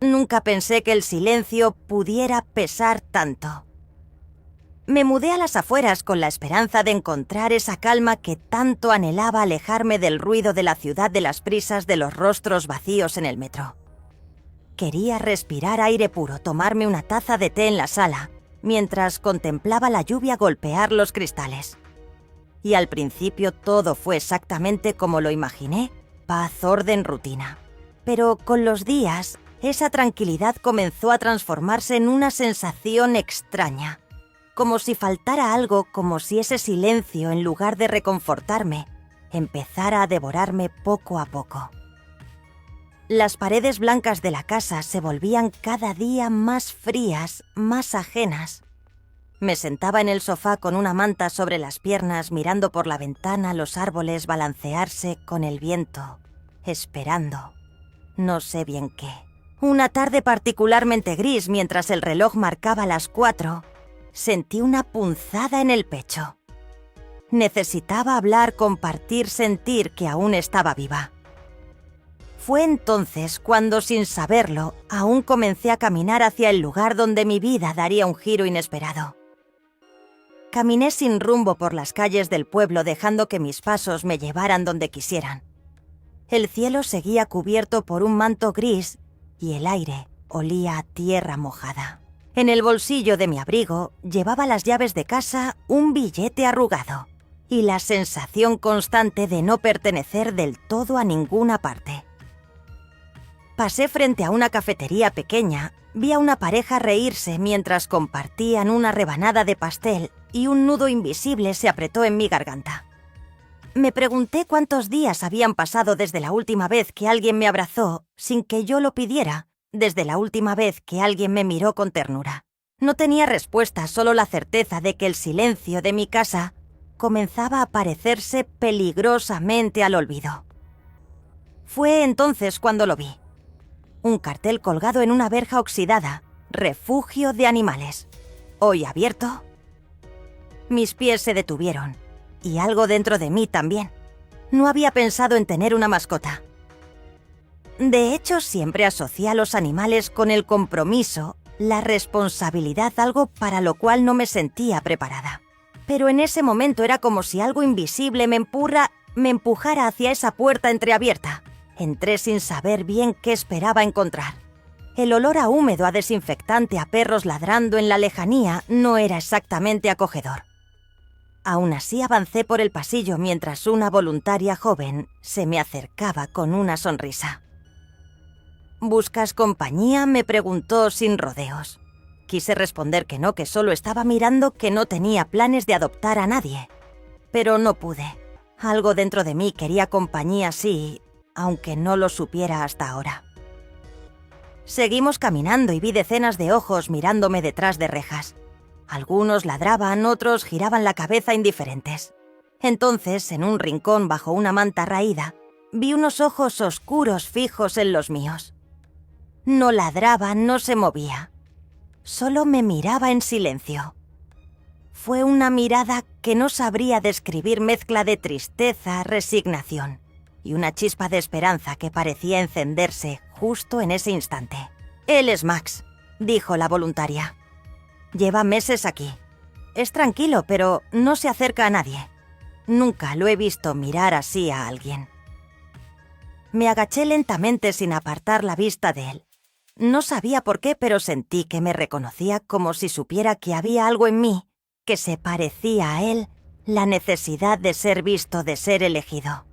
Nunca pensé que el silencio pudiera pesar tanto. Me mudé a las afueras con la esperanza de encontrar esa calma que tanto anhelaba alejarme del ruido de la ciudad, de las prisas, de los rostros vacíos en el metro. Quería respirar aire puro, tomarme una taza de té en la sala, mientras contemplaba la lluvia golpear los cristales. Y al principio todo fue exactamente como lo imaginé, paz, orden, rutina. Pero con los días, esa tranquilidad comenzó a transformarse en una sensación extraña. Como si faltara algo, como si ese silencio, en lugar de reconfortarme, empezara a devorarme poco a poco. Las paredes blancas de la casa se volvían cada día más frías, más ajenas. Me sentaba en el sofá con una manta sobre las piernas, mirando por la ventana los árboles balancearse con el viento, esperando. No sé bien qué. Una tarde particularmente gris, mientras el reloj marcaba las 4, sentí una punzada en el pecho. Necesitaba hablar, compartir, sentir que aún estaba viva. Fue entonces cuando, sin saberlo, aún comencé a caminar hacia el lugar donde mi vida daría un giro inesperado. Caminé sin rumbo por las calles del pueblo, dejando que mis pasos me llevaran donde quisieran. El cielo seguía cubierto por un manto gris y el aire olía a tierra mojada. En el bolsillo de mi abrigo llevaba las llaves de casa, un billete arrugado y la sensación constante de no pertenecer del todo a ninguna parte. Pasé frente a una cafetería pequeña, vi a una pareja reírse mientras compartían una rebanada de pastel y un nudo invisible se apretó en mi garganta. Me pregunté cuántos días habían pasado desde la última vez que alguien me abrazó sin que yo lo pidiera, desde la última vez que alguien me miró con ternura. No tenía respuesta, solo la certeza de que el silencio de mi casa comenzaba a parecerse peligrosamente al olvido. Fue entonces cuando lo vi. Un cartel colgado en una verja oxidada, refugio de animales. Hoy abierto. Mis pies se detuvieron, y algo dentro de mí también. No había pensado en tener una mascota. De hecho, siempre asocié a los animales con el compromiso, la responsabilidad, algo para lo cual no me sentía preparada. Pero en ese momento era como si algo invisible me empujara hacia esa puerta entreabierta. Entré sin saber bien qué esperaba encontrar. El olor a húmedo, a desinfectante, a perros ladrando en la lejanía no era exactamente acogedor. Aún así avancé por el pasillo mientras una voluntaria joven se me acercaba con una sonrisa. ¿Buscas compañía?, me preguntó sin rodeos. Quise responder que no, que solo estaba mirando, que no tenía planes de adoptar a nadie. Pero no pude. Algo dentro de mí quería compañía, sí, aunque no lo supiera hasta ahora. Seguimos caminando y vi decenas de ojos mirándome detrás de rejas. Algunos ladraban, otros giraban la cabeza indiferentes. Entonces, en un rincón bajo una manta raída, vi unos ojos oscuros fijos en los míos. No ladraba, no se movía. Solo me miraba en silencio. Fue una mirada que no sabría describir, mezcla de tristeza, resignación y una chispa de esperanza que parecía encenderse justo en ese instante. «Él es Max», dijo la voluntaria. «Lleva meses aquí. Es tranquilo, pero no se acerca a nadie. Nunca lo he visto mirar así a alguien». Me agaché lentamente sin apartar la vista de él. No sabía por qué, pero sentí que me reconocía, como si supiera que había algo en mí que se parecía a él, la necesidad de ser visto, de ser elegido.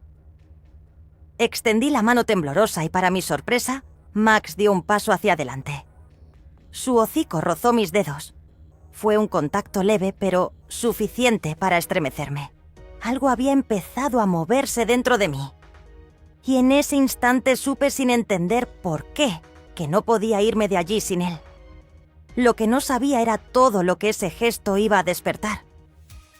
Extendí la mano temblorosa y, para mi sorpresa, Max dio un paso hacia adelante. Su hocico rozó mis dedos. Fue un contacto leve, pero suficiente para estremecerme. Algo había empezado a moverse dentro de mí. Y en ese instante supe sin entender por qué que no podía irme de allí sin él. Lo que no sabía era todo lo que ese gesto iba a despertar,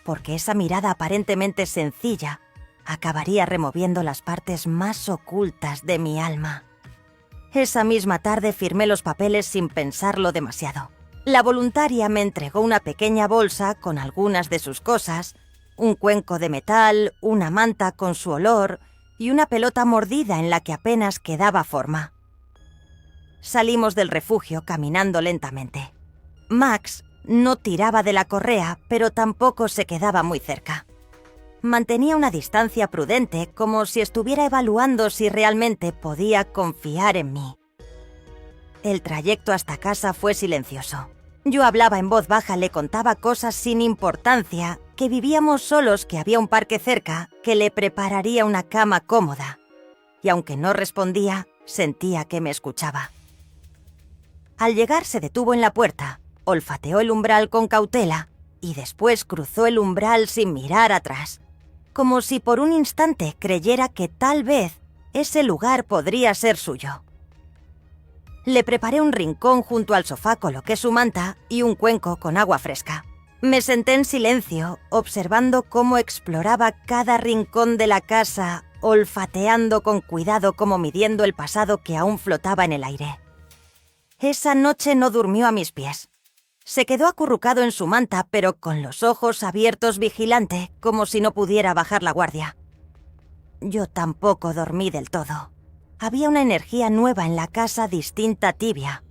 porque esa mirada aparentemente sencilla acabaría removiendo las partes más ocultas de mi alma. Esa misma tarde firmé los papeles sin pensarlo demasiado. La voluntaria me entregó una pequeña bolsa con algunas de sus cosas, un cuenco de metal, una manta con su olor y una pelota mordida en la que apenas quedaba forma. Salimos del refugio caminando lentamente. Max no tiraba de la correa, pero tampoco se quedaba muy cerca. Mantenía una distancia prudente, como si estuviera evaluando si realmente podía confiar en mí. El trayecto hasta casa fue silencioso. Yo hablaba en voz baja, le contaba cosas sin importancia, que vivíamos solos, que había un parque cerca, que le prepararía una cama cómoda. Y aunque no respondía, sentía que me escuchaba. Al llegar se detuvo en la puerta, olfateó el umbral con cautela y después cruzó el umbral sin mirar atrás, como si por un instante creyera que tal vez ese lugar podría ser suyo. Le preparé un rincón junto al sofá, coloqué su manta y un cuenco con agua fresca. Me senté en silencio, observando cómo exploraba cada rincón de la casa, olfateando con cuidado, como midiendo el pasado que aún flotaba en el aire. Esa noche no durmió a mis pies. Se quedó acurrucado en su manta, pero con los ojos abiertos, vigilante, como si no pudiera bajar la guardia. Yo tampoco dormí del todo. Había una energía nueva en la casa, distinta, tibia.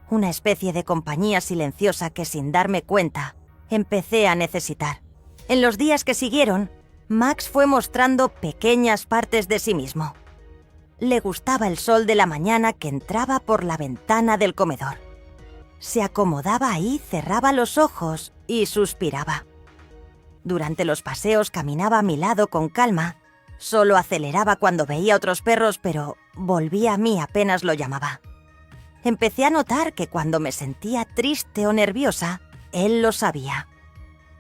Una especie de compañía silenciosa que, sin darme cuenta, empecé a necesitar. En los días que siguieron, Max fue mostrando pequeñas partes de sí mismo. Le gustaba el sol de la mañana que entraba por la ventana del comedor. Se acomodaba ahí, cerraba los ojos y suspiraba. Durante los paseos caminaba a mi lado con calma. Solo aceleraba cuando veía otros perros, pero volvía a mí apenas lo llamaba. Empecé a notar que cuando me sentía triste o nerviosa, él lo sabía.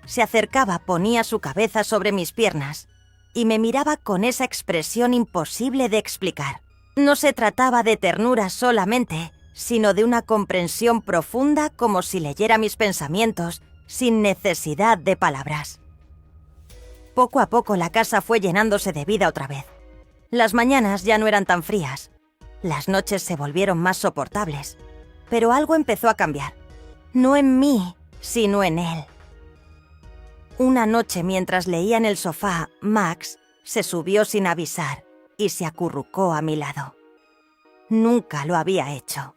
Se acercaba, ponía su cabeza sobre mis piernas y me miraba con esa expresión imposible de explicar. No se trataba de ternura solamente, sino de una comprensión profunda, como si leyera mis pensamientos sin necesidad de palabras. Poco a poco la casa fue llenándose de vida otra vez. Las mañanas ya no eran tan frías. Las noches se volvieron más soportables. Pero algo empezó a cambiar. No en mí, sino en él. Una noche, mientras leía en el sofá, Max se subió sin avisar y se acurrucó a mi lado. Nunca lo había hecho.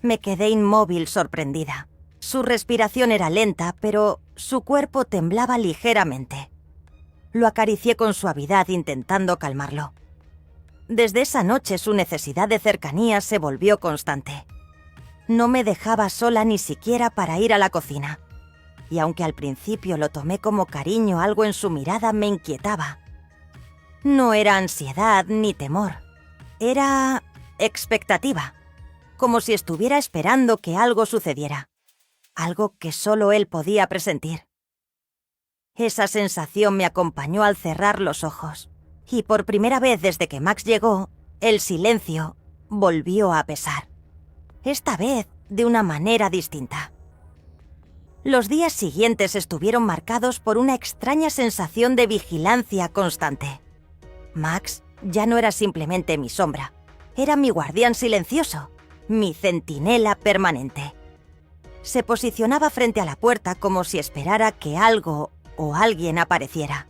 Me quedé inmóvil, sorprendida. Su respiración era lenta, pero su cuerpo temblaba ligeramente. Lo acaricié con suavidad, intentando calmarlo. Desde esa noche su necesidad de cercanía se volvió constante. No me dejaba sola ni siquiera para ir a la cocina. Y aunque al principio lo tomé como cariño, algo en su mirada me inquietaba. No era ansiedad ni temor. Era expectativa. Como si estuviera esperando que algo sucediera. Algo que solo él podía presentir. Esa sensación me acompañó al cerrar los ojos. Y por primera vez desde que Max llegó, el silencio volvió a pesar. Esta vez de una manera distinta. Los días siguientes estuvieron marcados por una extraña sensación de vigilancia constante. Max ya no era simplemente mi sombra. Era mi guardián silencioso, mi centinela permanente. Se posicionaba frente a la puerta como si esperara que algo o alguien apareciera.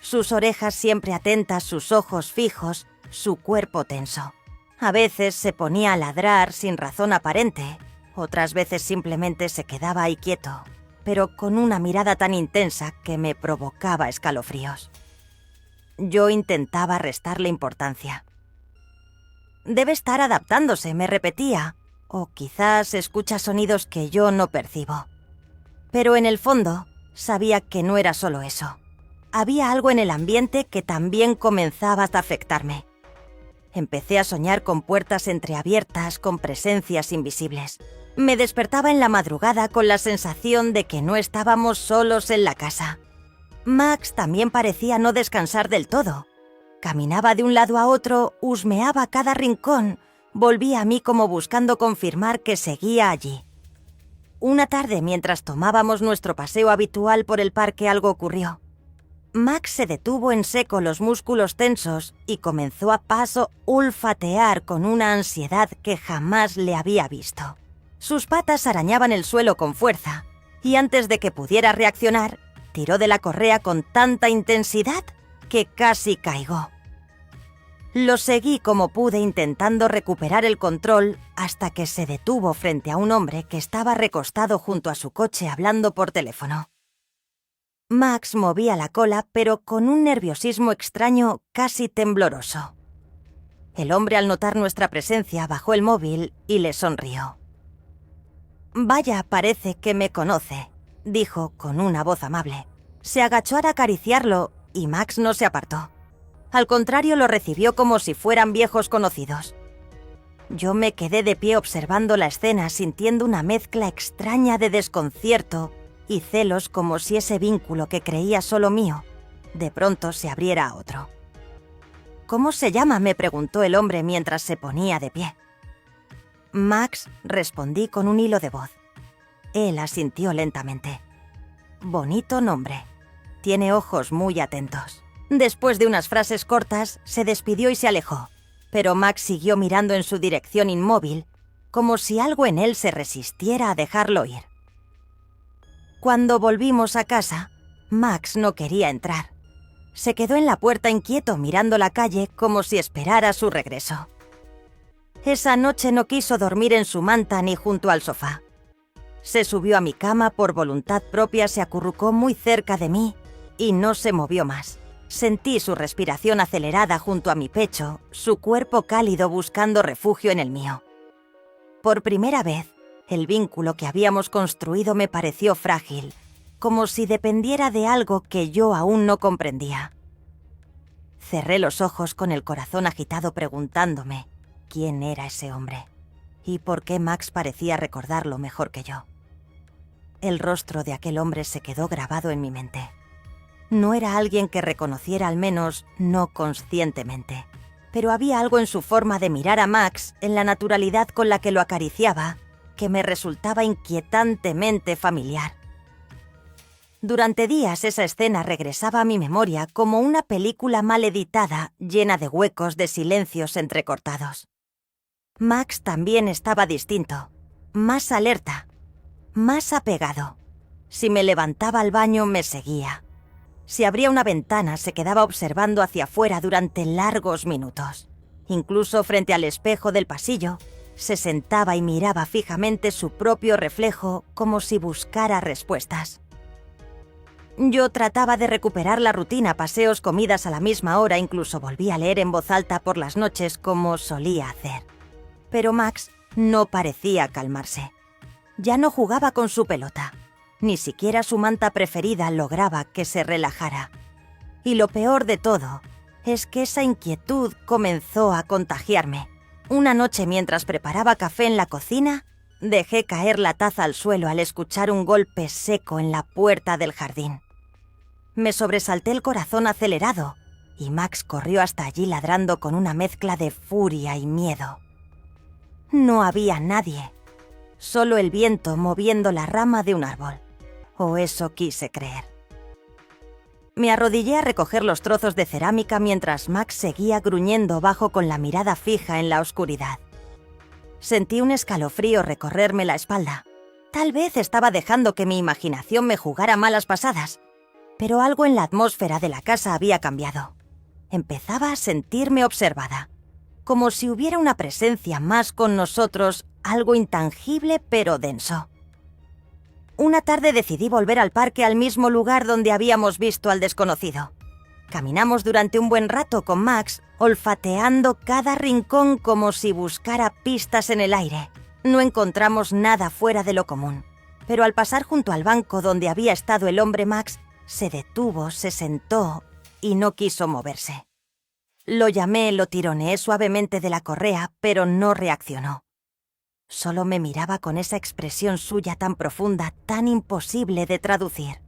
Sus orejas siempre atentas, sus ojos fijos, su cuerpo tenso. A veces se ponía a ladrar sin razón aparente, otras veces simplemente se quedaba ahí quieto, pero con una mirada tan intensa que me provocaba escalofríos. Yo intentaba restarle importancia. Debe estar adaptándose, me repetía, o quizás escucha sonidos que yo no percibo. Pero en el fondo, sabía que no era solo eso. Había algo en el ambiente que también comenzaba a afectarme. Empecé a soñar con puertas entreabiertas, con presencias invisibles. Me despertaba en la madrugada con la sensación de que no estábamos solos en la casa. Max también parecía no descansar del todo. Caminaba de un lado a otro, husmeaba cada rincón, volvía a mí como buscando confirmar que seguía allí. Una tarde, mientras tomábamos nuestro paseo habitual por el parque, algo ocurrió. Max se detuvo en seco, los músculos tensos, y comenzó a paso olfatear con una ansiedad que jamás le había visto. Sus patas arañaban el suelo con fuerza, y antes de que pudiera reaccionar, tiró de la correa con tanta intensidad que casi caigó. Lo seguí como pude intentando recuperar el control hasta que se detuvo frente a un hombre que estaba recostado junto a su coche hablando por teléfono. Max movía la cola, pero con un nerviosismo extraño, casi tembloroso. El hombre, al notar nuestra presencia, bajó el móvil y le sonrió. «Vaya, parece que me conoce», dijo con una voz amable. Se agachó a acariciarlo y Max no se apartó. Al contrario, lo recibió como si fueran viejos conocidos. Yo me quedé de pie observando la escena, sintiendo una mezcla extraña de desconcierto y celos, como si ese vínculo que creía solo mío, de pronto se abriera a otro. «¿Cómo se llama?», me preguntó el hombre mientras se ponía de pie. «Max», respondí con un hilo de voz. Él asintió lentamente. «Bonito nombre. Tiene ojos muy atentos». Después de unas frases cortas, se despidió y se alejó, pero Max siguió mirando en su dirección inmóvil, como si algo en él se resistiera a dejarlo ir. Cuando volvimos a casa, Max no quería entrar. Se quedó en la puerta inquieto mirando la calle como si esperara su regreso. Esa noche no quiso dormir en su manta ni junto al sofá. Se subió a mi cama por voluntad propia, se acurrucó muy cerca de mí y no se movió más. Sentí su respiración acelerada junto a mi pecho, su cuerpo cálido buscando refugio en el mío. Por primera vez, el vínculo que habíamos construido me pareció frágil, como si dependiera de algo que yo aún no comprendía. Cerré los ojos con el corazón agitado preguntándome quién era ese hombre y por qué Max parecía recordarlo mejor que yo. El rostro de aquel hombre se quedó grabado en mi mente. No era alguien que reconociera, al menos no conscientemente, pero había algo en su forma de mirar a Max, en la naturalidad con la que lo acariciaba, que me resultaba inquietantemente familiar. Durante días esa escena regresaba a mi memoria como una película mal editada, llena de huecos, de silencios entrecortados. Max también estaba distinto, más alerta, más apegado. Si me levantaba al baño, me seguía. Si abría una ventana, se quedaba observando hacia afuera durante largos minutos. Incluso frente al espejo del pasillo, se sentaba y miraba fijamente su propio reflejo como si buscara respuestas. Yo trataba de recuperar la rutina, paseos, comidas a la misma hora, incluso volví a leer en voz alta por las noches como solía hacer. Pero Max no parecía calmarse. Ya no jugaba con su pelota. Ni siquiera su manta preferida lograba que se relajara. Y lo peor de todo es que esa inquietud comenzó a contagiarme. Una noche, mientras preparaba café en la cocina, dejé caer la taza al suelo al escuchar un golpe seco en la puerta del jardín. Me sobresalté el corazón acelerado y Max corrió hasta allí ladrando con una mezcla de furia y miedo. No había nadie, solo el viento moviendo la rama de un árbol. O eso quise creer. Me arrodillé a recoger los trozos de cerámica mientras Max seguía gruñendo bajo con la mirada fija en la oscuridad. Sentí un escalofrío recorrerme la espalda. Tal vez estaba dejando que mi imaginación me jugara malas pasadas, pero algo en la atmósfera de la casa había cambiado. Empezaba a sentirme observada, como si hubiera una presencia más con nosotros, algo intangible pero denso. Una tarde decidí volver al parque, al mismo lugar donde habíamos visto al desconocido. Caminamos durante un buen rato con Max, olfateando cada rincón como si buscara pistas en el aire. No encontramos nada fuera de lo común, pero al pasar junto al banco donde había estado el hombre, Max se detuvo, se sentó y no quiso moverse. Lo llamé, lo tironeé suavemente de la correa, pero no reaccionó. Solo me miraba con esa expresión suya tan profunda, tan imposible de traducir.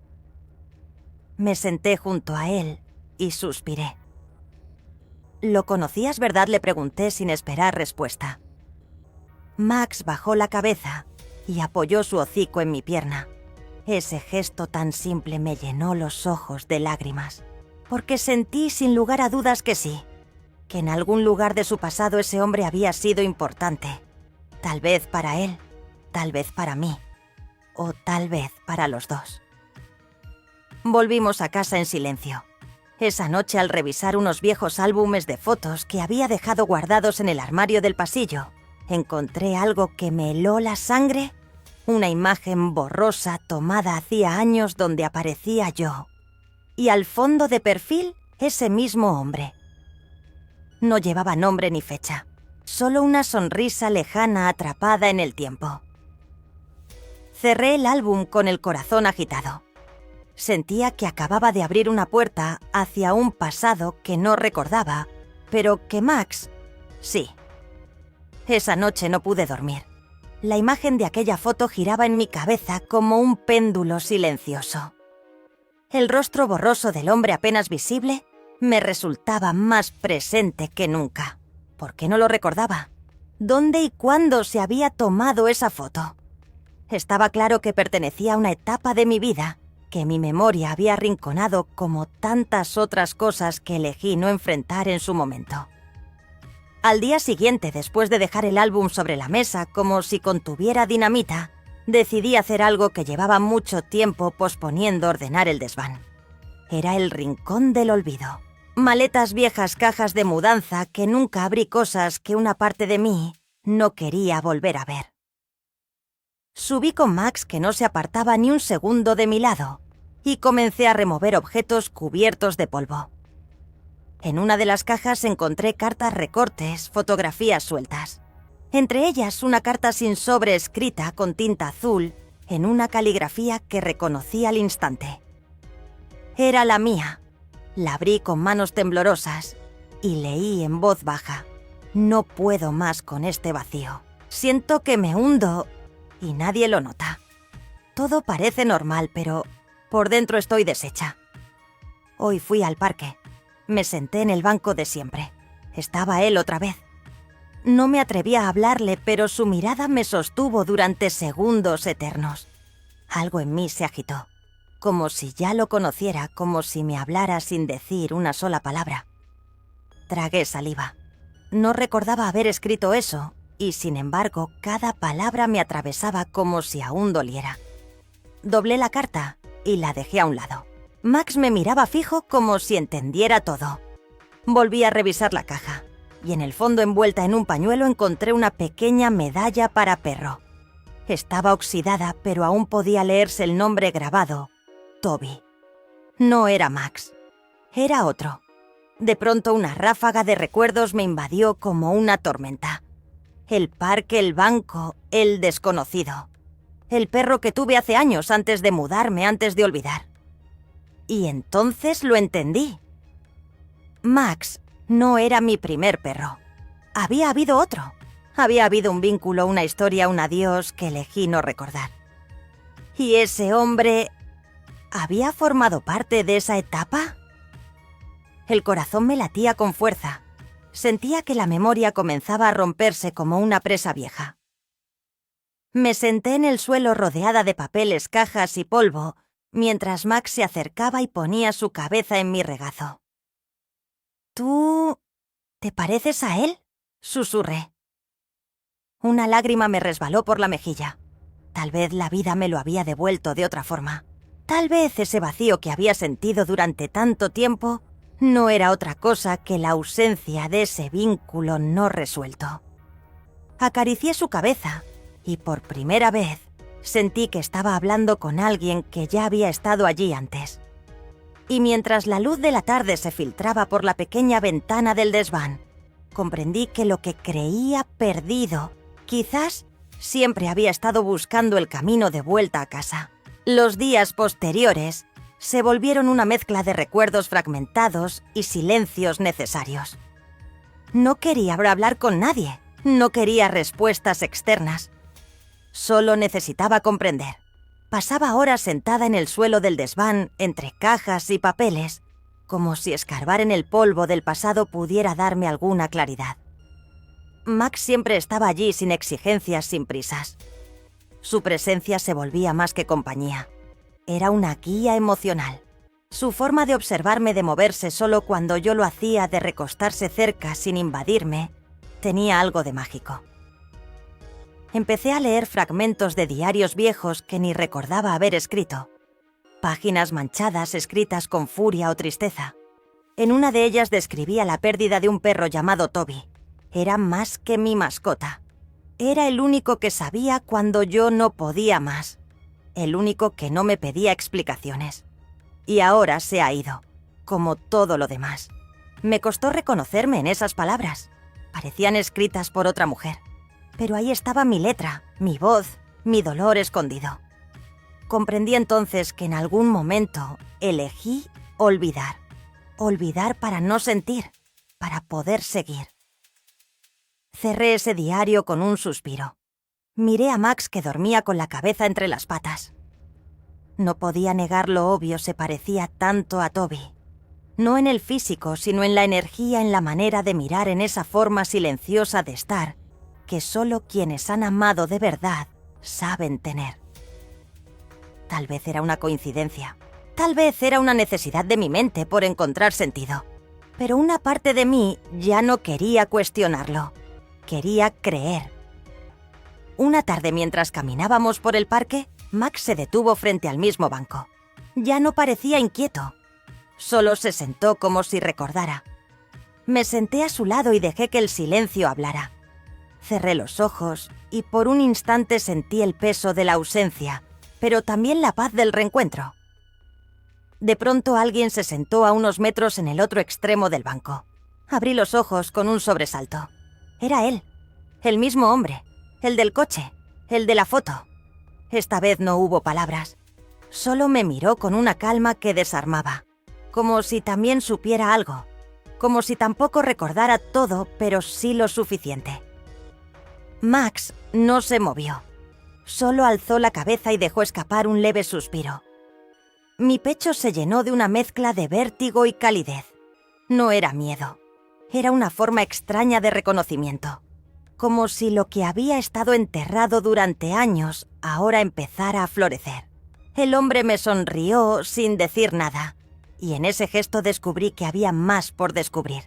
Me senté junto a él y suspiré. «¿Lo conocías, verdad?», le pregunté sin esperar respuesta. Max bajó la cabeza y apoyó su hocico en mi pierna. Ese gesto tan simple me llenó los ojos de lágrimas, porque sentí sin lugar a dudas que sí, que en algún lugar de su pasado ese hombre había sido importante. Tal vez para él, tal vez para mí, o tal vez para los dos. Volvimos a casa en silencio. Esa noche, al revisar unos viejos álbumes de fotos que había dejado guardados en el armario del pasillo, encontré algo que me heló la sangre. Una imagen borrosa tomada hacía años donde aparecía yo. Y al fondo de perfil, ese mismo hombre. No llevaba nombre ni fecha, solo una sonrisa lejana atrapada en el tiempo. Cerré el álbum con el corazón agitado. Sentía que acababa de abrir una puerta hacia un pasado que no recordaba, pero que Max... sí. Esa noche no pude dormir. La imagen de aquella foto giraba en mi cabeza como un péndulo silencioso. El rostro borroso del hombre apenas visible me resultaba más presente que nunca. ¿Por qué no lo recordaba? ¿Dónde y cuándo se había tomado esa foto? Estaba claro que pertenecía a una etapa de mi vida que mi memoria había arrinconado como tantas otras cosas que elegí no enfrentar en su momento. Al día siguiente, después de dejar el álbum sobre la mesa como si contuviera dinamita, decidí hacer algo que llevaba mucho tiempo posponiendo ordenar el desván. Era el rincón del olvido. Maletas viejas, cajas de mudanza que nunca abrí, cosas que una parte de mí no quería volver a ver. Subí con Max, que no se apartaba ni un segundo de mi lado, y comencé a remover objetos cubiertos de polvo. En una de las cajas encontré cartas recortes, fotografías sueltas. Entre ellas una carta sin sobre escrita con tinta azul en una caligrafía que reconocí al instante. Era la mía. La abrí con manos temblorosas y leí en voz baja. No puedo más con este vacío. Siento que me hundo y nadie lo nota. Todo parece normal, pero por dentro estoy deshecha. Hoy fui al parque. Me senté en el banco de siempre. Estaba él otra vez. No me atreví a hablarle, pero su mirada me sostuvo durante segundos eternos. Algo en mí se agitó, como si ya lo conociera, como si me hablara sin decir una sola palabra. Tragué saliva. No recordaba haber escrito eso, y sin embargo, cada palabra me atravesaba como si aún doliera. Doblé la carta y la dejé a un lado. Max me miraba fijo como si entendiera todo. Volví a revisar la caja, y en el fondo, envuelta en un pañuelo, encontré una pequeña medalla para perro. Estaba oxidada, pero aún podía leerse el nombre grabado: Toby. No era Max. Era otro. De pronto una ráfaga de recuerdos me invadió como una tormenta. El parque, el banco, el desconocido. El perro que tuve hace años antes de mudarme, antes de olvidar. Y entonces lo entendí. Max no era mi primer perro. Había habido otro. Había habido un vínculo, una historia, un adiós que elegí no recordar. ¿Y ese hombre había formado parte de esa etapa? El corazón me latía con fuerza. Sentía que la memoria comenzaba a romperse como una presa vieja. Me senté en el suelo rodeada de papeles, cajas y polvo, mientras Max se acercaba y ponía su cabeza en mi regazo. ¿Tú te pareces a él?, susurré. Una lágrima me resbaló por la mejilla. Tal vez la vida me lo había devuelto de otra forma. Tal vez ese vacío que había sentido durante tanto tiempo no era otra cosa que la ausencia de ese vínculo no resuelto. Acaricié su cabeza y por primera vez sentí que estaba hablando con alguien que ya había estado allí antes. Y mientras la luz de la tarde se filtraba por la pequeña ventana del desván, comprendí que lo que creía perdido, quizás siempre había estado buscando el camino de vuelta a casa. Los días posteriores se volvieron una mezcla de recuerdos fragmentados y silencios necesarios. No quería hablar con nadie, no quería respuestas externas. Solo necesitaba comprender. Pasaba horas sentada en el suelo del desván, entre cajas y papeles, como si escarbar en el polvo del pasado pudiera darme alguna claridad. Max siempre estaba allí sin exigencias, sin prisas. Su presencia se volvía más que compañía. Era una guía emocional. Su forma de observarme, de moverse solo cuando yo lo hacía, de recostarse cerca sin invadirme, tenía algo de mágico. Empecé a leer fragmentos de diarios viejos que ni recordaba haber escrito. Páginas manchadas escritas con furia o tristeza. En una de ellas describía la pérdida de un perro llamado Toby. Era más que mi mascota. Era el único que sabía cuando yo no podía más. El único que no me pedía explicaciones. Y ahora se ha ido, como todo lo demás. Me costó reconocerme en esas palabras. Parecían escritas por otra mujer. Pero ahí estaba mi letra, mi voz, mi dolor escondido. Comprendí entonces que en algún momento elegí olvidar. Olvidar para no sentir, para poder seguir. Cerré ese diario con un suspiro. Miré a Max, que dormía con la cabeza entre las patas. No podía negar lo obvio, se parecía tanto a Toby. No en el físico, sino en la energía, en la manera de mirar, en esa forma silenciosa de estar, que solo quienes han amado de verdad saben tener. Tal vez era una coincidencia. Tal vez era una necesidad de mi mente por encontrar sentido. Pero una parte de mí ya no quería cuestionarlo. Quería creer. Una tarde, mientras caminábamos por el parque, Max se detuvo frente al mismo banco. Ya no parecía inquieto. Solo se sentó como si recordara. Me senté a su lado y dejé que el silencio hablara. Cerré los ojos y por un instante sentí el peso de la ausencia, pero también la paz del reencuentro. De pronto alguien se sentó a unos metros en el otro extremo del banco. Abrí los ojos con un sobresalto. Era él, el mismo hombre, el del coche, el de la foto. Esta vez no hubo palabras. Solo me miró con una calma que desarmaba, como si también supiera algo, como si tampoco recordara todo, pero sí lo suficiente. Max no se movió. Solo alzó la cabeza y dejó escapar un leve suspiro. Mi pecho se llenó de una mezcla de vértigo y calidez. No era miedo. Era una forma extraña de reconocimiento. Como si lo que había estado enterrado durante años ahora empezara a florecer. El hombre me sonrió sin decir nada, y en ese gesto descubrí que había más por descubrir.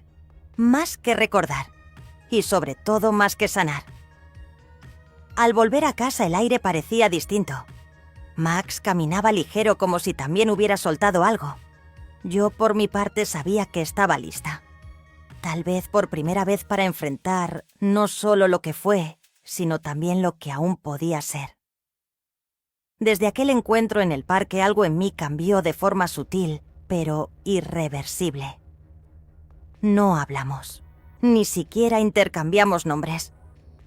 Más que recordar. Y sobre todo más que sanar. Al volver a casa el aire parecía distinto. Max caminaba ligero como si también hubiera soltado algo. Yo por mi parte sabía que estaba lista. Tal vez por primera vez para enfrentar no solo lo que fue, sino también lo que aún podía ser. Desde aquel encuentro en el parque algo en mí cambió de forma sutil, pero irreversible. No hablamos. Ni siquiera intercambiamos nombres.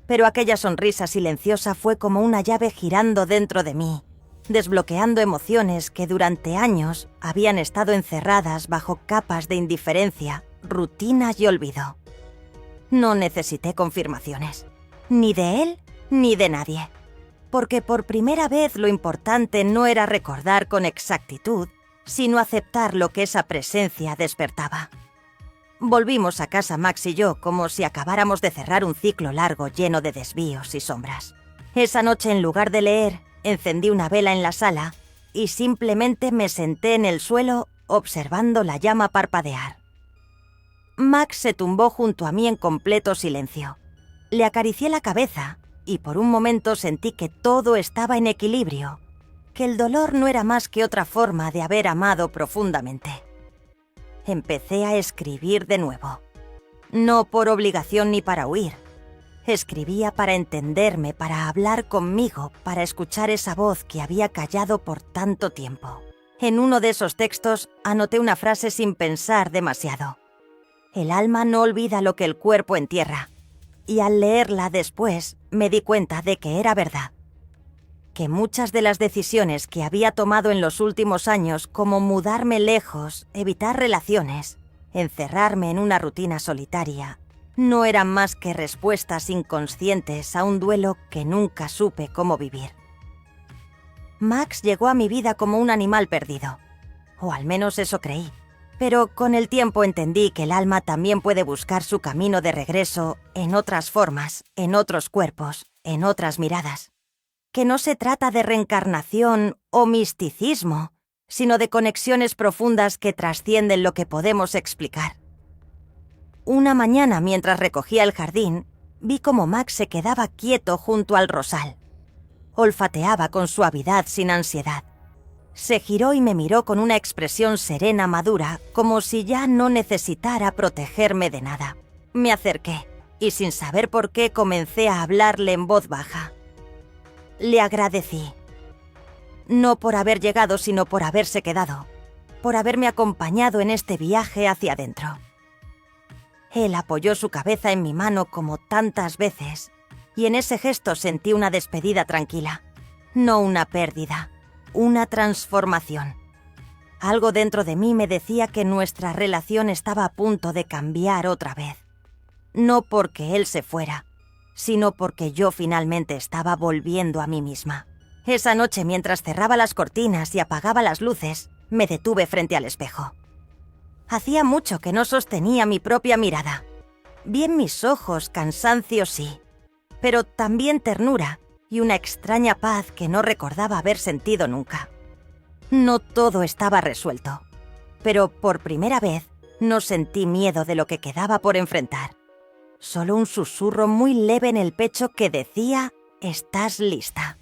Pero aquella sonrisa silenciosa fue como una llave girando dentro de mí, desbloqueando emociones que durante años habían estado encerradas bajo capas de indiferencia, rutina y olvido. No necesité confirmaciones, ni de él ni de nadie, porque por primera vez lo importante no era recordar con exactitud, sino aceptar lo que esa presencia despertaba. Volvimos a casa Max y yo como si acabáramos de cerrar un ciclo largo lleno de desvíos y sombras. Esa noche, en lugar de leer, encendí una vela en la sala y simplemente me senté en el suelo observando la llama parpadear. Max se tumbó junto a mí en completo silencio. Le acaricié la cabeza y por un momento sentí que todo estaba en equilibrio, que el dolor no era más que otra forma de haber amado profundamente. Empecé a escribir de nuevo. No por obligación ni para huir. Escribía para entenderme, para hablar conmigo, para escuchar esa voz que había callado por tanto tiempo. En uno de esos textos anoté una frase sin pensar demasiado. El alma no olvida lo que el cuerpo entierra. Y al leerla después me di cuenta de que era verdad. Que muchas de las decisiones que había tomado en los últimos años, como mudarme lejos, evitar relaciones, encerrarme en una rutina solitaria, no eran más que respuestas inconscientes a un duelo que nunca supe cómo vivir. Max llegó a mi vida como un animal perdido, o al menos eso creí, pero con el tiempo entendí que el alma también puede buscar su camino de regreso en otras formas, en otros cuerpos, en otras miradas. Que no se trata de reencarnación o misticismo, sino de conexiones profundas que trascienden lo que podemos explicar. Una mañana, mientras recogía el jardín, vi cómo Max se quedaba quieto junto al rosal. Olfateaba con suavidad sin ansiedad. Se giró y me miró con una expresión serena madura, como si ya no necesitara protegerme de nada. Me acerqué y sin saber por qué comencé a hablarle en voz baja. Le agradecí. No por haber llegado, sino por haberse quedado, por haberme acompañado en este viaje hacia adentro. Él apoyó su cabeza en mi mano como tantas veces, y en ese gesto sentí una despedida tranquila, no una pérdida, una transformación. Algo dentro de mí me decía que nuestra relación estaba a punto de cambiar otra vez. No porque él se fuera, sino porque yo finalmente estaba volviendo a mí misma. Esa noche, mientras cerraba las cortinas y apagaba las luces, me detuve frente al espejo. Hacía mucho que no sostenía mi propia mirada. Vi en mis ojos cansancio, sí, pero también ternura y una extraña paz que no recordaba haber sentido nunca. No todo estaba resuelto, pero por primera vez no sentí miedo de lo que quedaba por enfrentar. Solo un susurro muy leve en el pecho que decía: «Estás lista».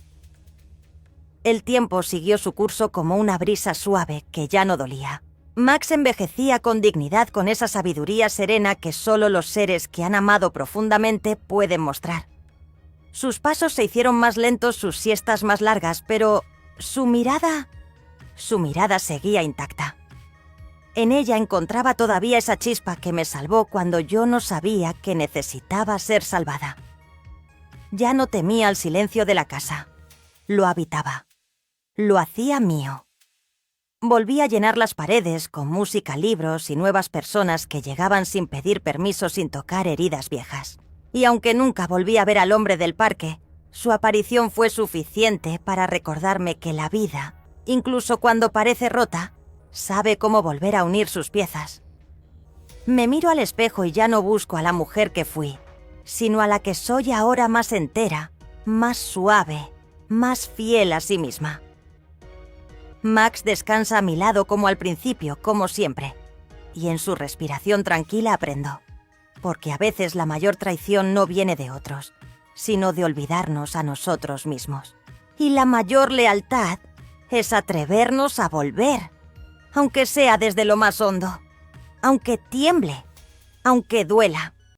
El tiempo siguió su curso como una brisa suave que ya no dolía. Max envejecía con dignidad, con esa sabiduría serena que solo los seres que han amado profundamente pueden mostrar. Sus pasos se hicieron más lentos, sus siestas más largas, pero su mirada seguía intacta. En ella encontraba todavía esa chispa que me salvó cuando yo no sabía que necesitaba ser salvada. Ya no temía el silencio de la casa. Lo habitaba. Lo hacía mío. Volví a llenar las paredes con música, libros y nuevas personas que llegaban sin pedir permiso, sin tocar heridas viejas. Y aunque nunca volví a ver al hombre del parque, su aparición fue suficiente para recordarme que la vida, incluso cuando parece rota, sabe cómo volver a unir sus piezas. Me miro al espejo y ya no busco a la mujer que fui, sino a la que soy ahora, más entera, más suave, más fiel a sí misma. Max descansa a mi lado como al principio, como siempre, y en su respiración tranquila aprendo, porque a veces la mayor traición no viene de otros, sino de olvidarnos a nosotros mismos. Y la mayor lealtad es atrevernos a volver, aunque sea desde lo más hondo, aunque tiemble, aunque duela.